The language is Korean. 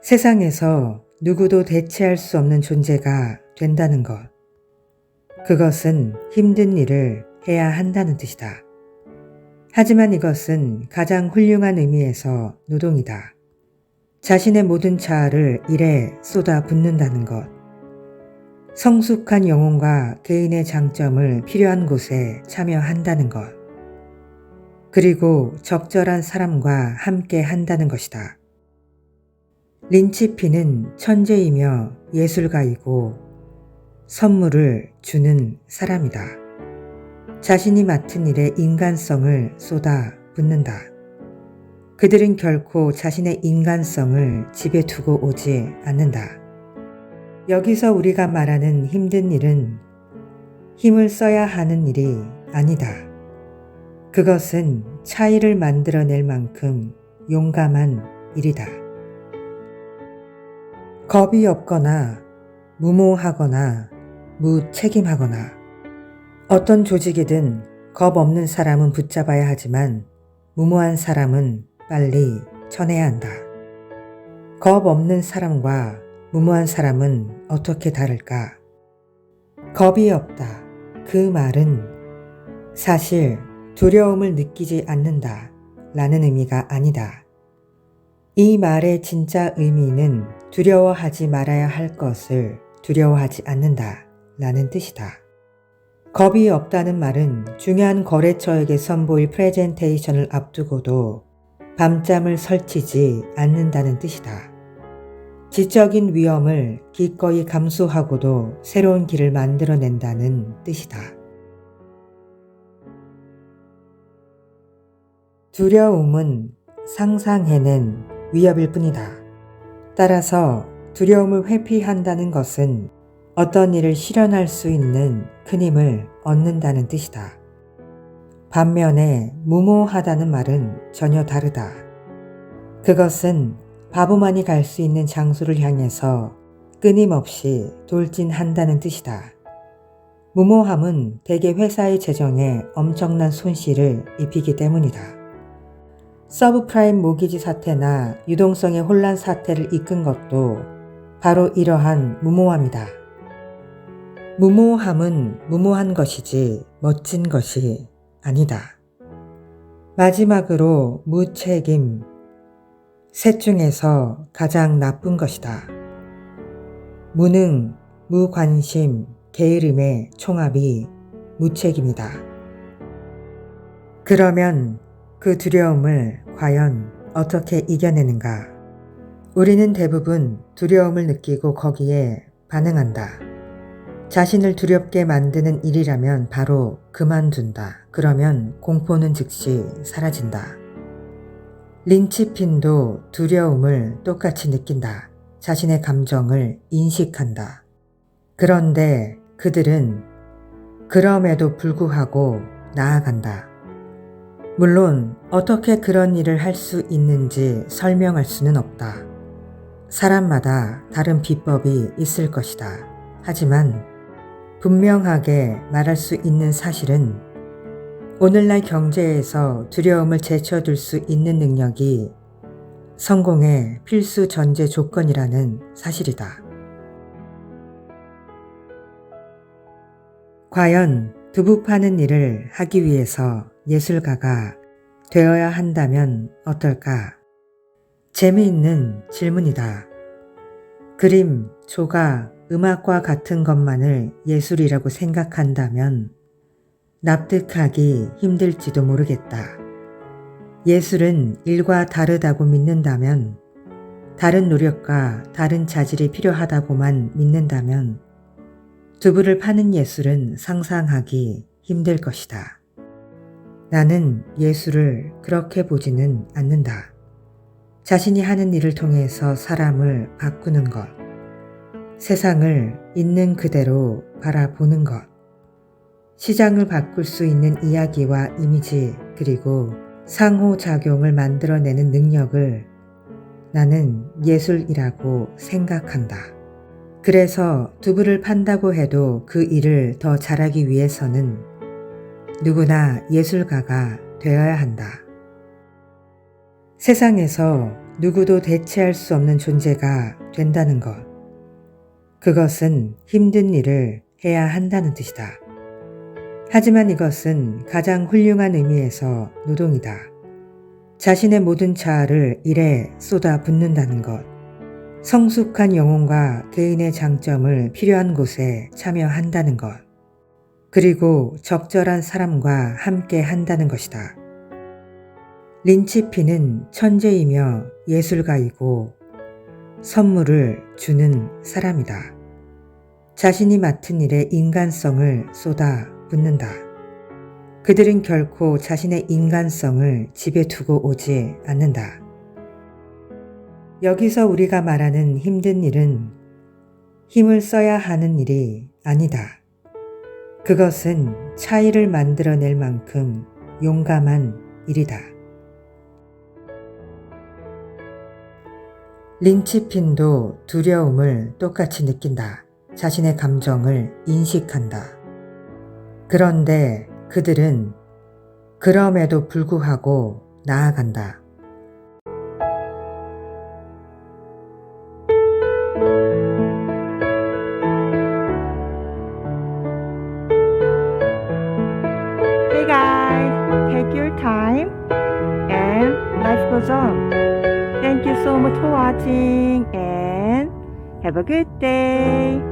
세상에서 누구도 대체할 수 없는 존재가 된다는 것. 그것은 힘든 일을 해야 한다는 뜻이다. 하지만 이것은 가장 훌륭한 의미에서 노동이다. 자신의 모든 자아를 일에 쏟아 붓는다는 것. 성숙한 영혼과 개인의 장점을 필요한 곳에 참여한다는 것. 그리고 적절한 사람과 함께 한다는 것이다. 린치피는 천재이며 예술가이고 선물을 주는 사람이다. 자신이 맡은 일에 인간성을 쏟아 붓는다. 그들은 결코 자신의 인간성을 집에 두고 오지 않는다. 여기서 우리가 말하는 힘든 일은 힘을 써야 하는 일이 아니다. 그것은 차이를 만들어낼 만큼 용감한 일이다. 겁이 없거나 무모하거나 무책임하거나 어떤 조직이든 겁 없는 사람은 붙잡아야 하지만 무모한 사람은 빨리 쳐내야 한다. 겁 없는 사람과 무모한 사람은 어떻게 다를까? 겁이 없다. 그 말은 사실 두려움을 느끼지 않는다 라는 의미가 아니다. 이 말의 진짜 의미는 두려워하지 말아야 할 것을 두려워하지 않는다 라는 뜻이다. 겁이 없다는 말은 중요한 거래처에게 선보일 프레젠테이션을 앞두고도 밤잠을 설치지 않는다는 뜻이다. 지적인 위험을 기꺼이 감수하고도 새로운 길을 만들어낸다는 뜻이다. 두려움은 상상해낸 위협일 뿐이다. 따라서 두려움을 회피한다는 것은 어떤 일을 실현할 수 있는 큰 힘을 얻는다는 뜻이다. 반면에 무모하다는 말은 전혀 다르다. 그것은 바보만이 갈 수 있는 장소를 향해서 끊임없이 돌진한다는 뜻이다. 무모함은 대개 회사의 재정에 엄청난 손실을 입히기 때문이다. 서브프라임 모기지 사태나 유동성의 혼란 사태를 이끈 것도 바로 이러한 무모함이다. 무모함은 무모한 것이지 멋진 것이 아니다. 마지막으로 무책임. 셋 중에서 가장 나쁜 것이다. 무능, 무관심, 게으름의 총합이 무책임이다. 그러면 그 두려움을 과연 어떻게 이겨내는가? 우리는 대부분 두려움을 느끼고 거기에 반응한다. 자신을 두렵게 만드는 일이라면 바로 그만둔다. 그러면 공포는 즉시 사라진다. 린치핀도 두려움을 똑같이 느낀다. 자신의 감정을 인식한다. 그런데 그들은 그럼에도 불구하고 나아간다. 물론 어떻게 그런 일을 할 수 있는지 설명할 수는 없다. 사람마다 다른 비법이 있을 것이다. 하지만 분명하게 말할 수 있는 사실은 오늘날 경제에서 두려움을 제쳐둘 수 있는 능력이 성공의 필수 전제 조건이라는 사실이다. 과연 두부 파는 일을 하기 위해서 예술가가 되어야 한다면 어떨까? 재미있는 질문이다. 그림, 조각, 음악과 같은 것만을 예술이라고 생각한다면 납득하기 힘들지도 모르겠다. 예술은 일과 다르다고 믿는다면, 다른 노력과 다른 자질이 필요하다고만 믿는다면 두부를 파는 예술은 상상하기 힘들 것이다. 나는 예술을 그렇게 보지는 않는다. 자신이 하는 일을 통해서 사람을 바꾸는 것, 세상을 있는 그대로 바라보는 것, 시장을 바꿀 수 있는 이야기와 이미지 그리고 상호작용을 만들어내는 능력을 나는 예술이라고 생각한다. 그래서 두부를 판다고 해도 그 일을 더 잘하기 위해서는 누구나 예술가가 되어야 한다. 세상에서 누구도 대체할 수 없는 존재가 된다는 것. 그것은 힘든 일을 해야 한다는 뜻이다. 하지만 이것은 가장 훌륭한 의미에서 노동이다. 자신의 모든 자아를 일에 쏟아 붓는다는 것. 성숙한 영혼과 개인의 장점을 필요한 곳에 참여한다는 것. 그리고 적절한 사람과 함께 한다는 것이다. 린치피는 천재이며 예술가이고 선물을 주는 사람이다. 자신이 맡은 일에 인간성을 쏟아 붓는다. 그들은 결코 자신의 인간성을 집에 두고 오지 않는다. 여기서 우리가 말하는 힘든 일은 힘을 써야 하는 일이 아니다. 그것은 차이를 만들어낼 만큼 용감한 일이다. 린치핀도 두려움을 똑같이 느낀다. 자신의 감정을 인식한다. 그런데 그들은 그럼에도 불구하고 나아간다. Hey guys, take your time and life goes on. Thank you so much for watching and have a good day.